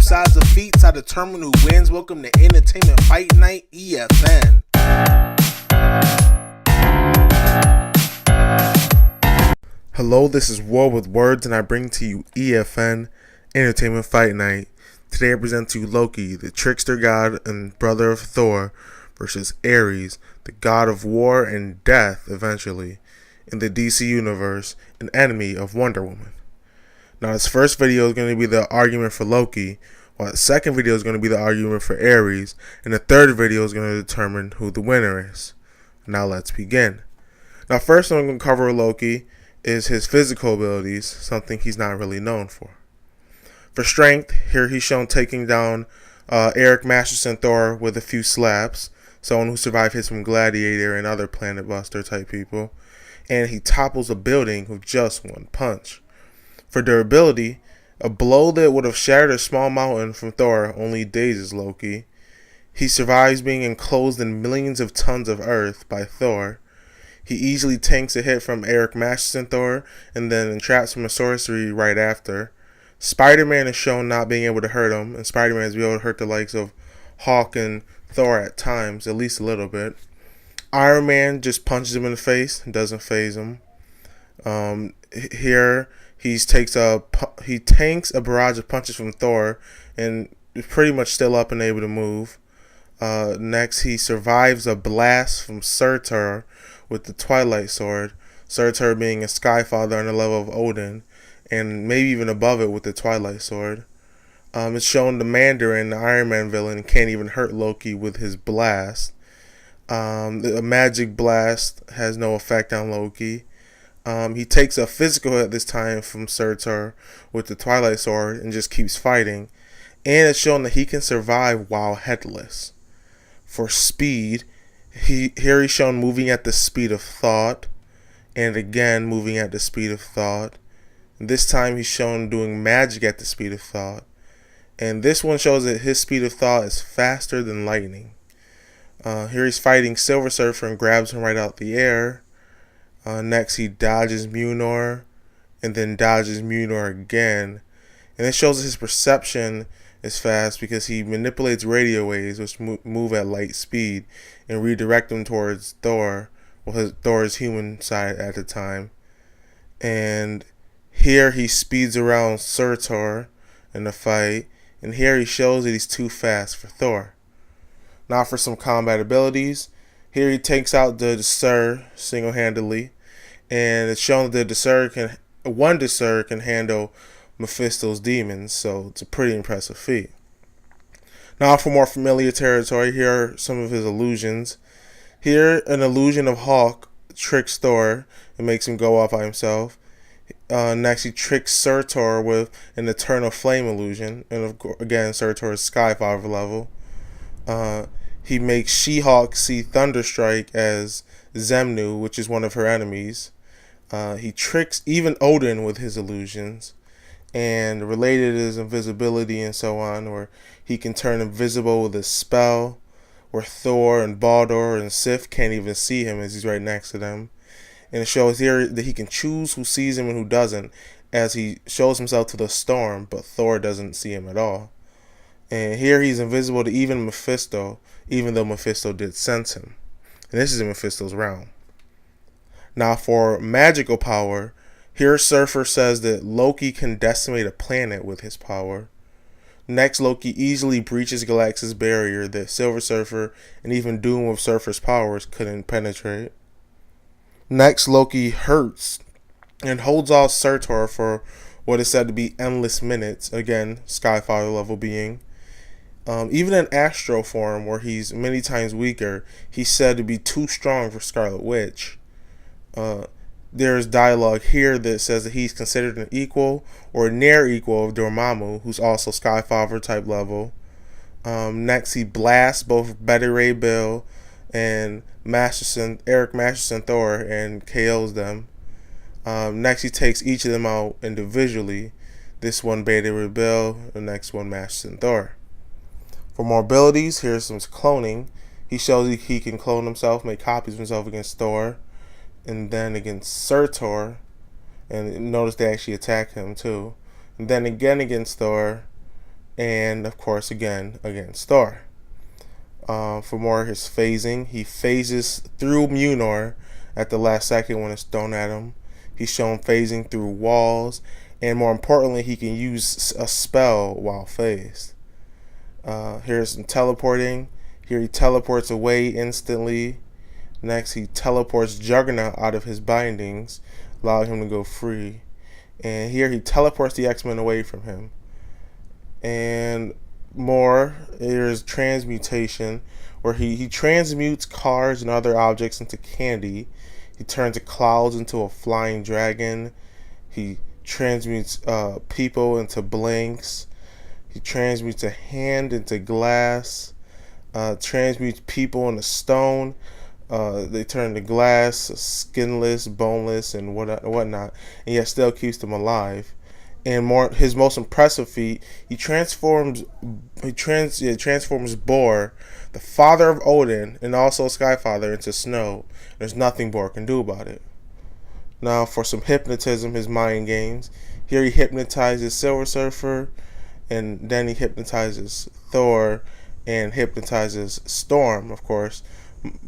sides of feats, I determine who wins. Welcome to Entertainment Fight Night, EFN. Hello, this is War with Words, and I bring to you EFN, Entertainment Fight Night. Today I present to you Loki, the trickster god and brother of Thor, versus Ares, the god of war and death, eventually, in the DC universe, an enemy of Wonder Woman. Now, this first video is going to be the argument for Loki, while the second video is going to be the argument for Ares, and the third video is going to determine who the winner is. Now, let's begin. Now, first I'm going to cover Loki is his physical abilities, something he's not really known for. For strength, here he's shown taking down Eric Masterson Thor with a few slaps, someone who survived hits from Gladiator and other Planet Buster type people, and he topples a building with just one punch. For durability, a blow that would have shattered a small mountain from Thor only dazes Loki. He survives being enclosed in millions of tons of earth by Thor. He easily tanks a hit from Eric Masterson Thor and then entraps from a sorcery right after. Spider-Man is shown not being able to hurt him, and Spider-Man is able to hurt the likes of Hulk and Thor at times, at least a little bit. Iron Man just punches him in the face and doesn't faze him. Here he tanks a barrage of punches from Thor and is pretty much still up and able to move. Next, he survives a blast from Surtur with the Twilight Sword, Surtur being a Skyfather on the level of Odin, and maybe even above it with the Twilight Sword. It's shown the Mandarin, the Iron Man villain, can't even hurt Loki with his blast. The magic blast has no effect on Loki. He takes a physical hit this time from Surtur with the Twilight Sword and just keeps fighting. And it's shown that he can survive while headless. For speed, here he's shown moving at the speed of thought, and again moving at the speed of thought. This time he's shown doing magic at the speed of thought. And this one shows that his speed of thought is faster than lightning. Here he's fighting Silver Surfer and grabs him right out the air. Next he dodges Mjolnir and then dodges Mjolnir again. And it shows that his perception is fast because he manipulates radio waves which move at light speed and redirect them towards Thor, Thor's human side at the time. And here he speeds around Surtur in the fight, and here he shows that he's too fast for Thor. Now for some combat abilities, here he takes out the Disur single-handedly, and it's shown that one Disur can handle Mephisto's demons, so it's a pretty impressive feat. Now for more familiar territory, here are some of his illusions. Here, an illusion of Hulk tricks Thor and makes him go off by himself. Next, he tricks Surtur with an Eternal Flame illusion, and again, Surtur is Skyfather level. He makes She-Hulk see Thunderstrike as Zemnu, which is one of her enemies. He tricks even Odin with his illusions. And related is invisibility and so on, where he can turn invisible with a spell, where Thor and Baldur and Sif can't even see him as he's right next to them. And it shows here that he can choose who sees him and who doesn't, as he shows himself to the storm, but Thor doesn't see him at all. And here he's invisible to even Mephisto, even though Mephisto did sense him. And this is in Mephisto's realm. Now for magical power, here Surfer says that Loki can decimate a planet with his power. Next, Loki easily breaches Galaxus' barrier that Silver Surfer and even Doom with Surfer's powers couldn't penetrate. Next, Loki hurts and holds off Surtur for what is said to be endless minutes, again, Skyfather level being. Even in Astro form, where he's many times weaker, he's said to be too strong for Scarlet Witch. There's dialogue here that says that he's considered an equal or near equal of Dormammu, who's also Skyfather type level. Next, he blasts both Betty Ray Bill and Eric Masterson Thor and KOs them. Next, he takes each of them out individually. This one Betty Ray Bill, the next one Masterson Thor. For more abilities, here's some cloning. He shows he can clone himself, make copies of himself against Thor, and then against Surtur, and notice they actually attack him too. And then again against Thor, and of course again against Thor. For more his phasing, he phases through Mjolnir at the last second when it's thrown at him. He's shown phasing through walls, and more importantly, he can use a spell while phased. Here's some teleporting. Here he teleports away instantly. Next, he teleports Juggernaut out of his bindings, allowing him to go free. And here he teleports the X-Men away from him. And more, there's transmutation, where he transmutes cars and other objects into candy. He turns the clouds into a flying dragon. He transmutes people into blanks. He transmutes a hand into glass. Transmutes people into stone. They turn to glass, skinless, boneless, and whatnot, and yet still keeps them alive. And more, his most impressive feat, he transforms Bor, the father of Odin and also Skyfather, into snow. There's nothing Bor can do about it. Now for some hypnotism, his mind games. Here he hypnotizes Silver Surfer, and then he hypnotizes Thor, and hypnotizes Storm, of course.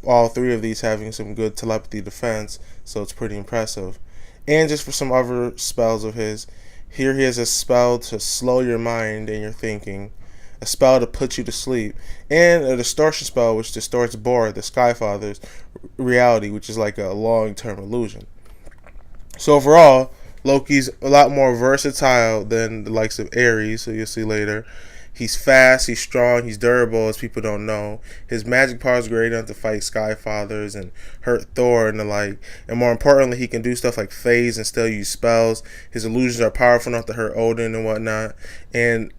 All three of these having some good telepathy defense, so it's pretty impressive. And just for some other spells of his, here he has a spell to slow your mind and your thinking, a spell to put you to sleep, and a distortion spell which distorts Bor, the Skyfather's reality, which is like a long-term illusion. So overall, Loki's a lot more versatile than the likes of Ares, so you'll see later. He's fast, he's strong, he's durable, as people don't know. His magic power is great enough to fight Skyfathers and hurt Thor and the like. And more importantly, he can do stuff like phase and still use spells. His illusions are powerful enough to hurt Odin and whatnot. And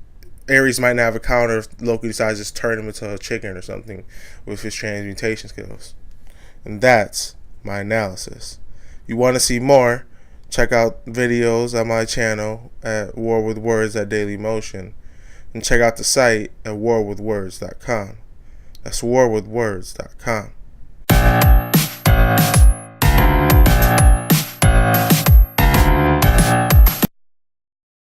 Ares might not have a counter if Loki decides to just turn him into a chicken or something with his transmutation skills. And that's my analysis. You want to see more? Check out videos on my channel at War with Words at Daily Motion. And check out the site at warwithwords.com. That's warwithwords.com.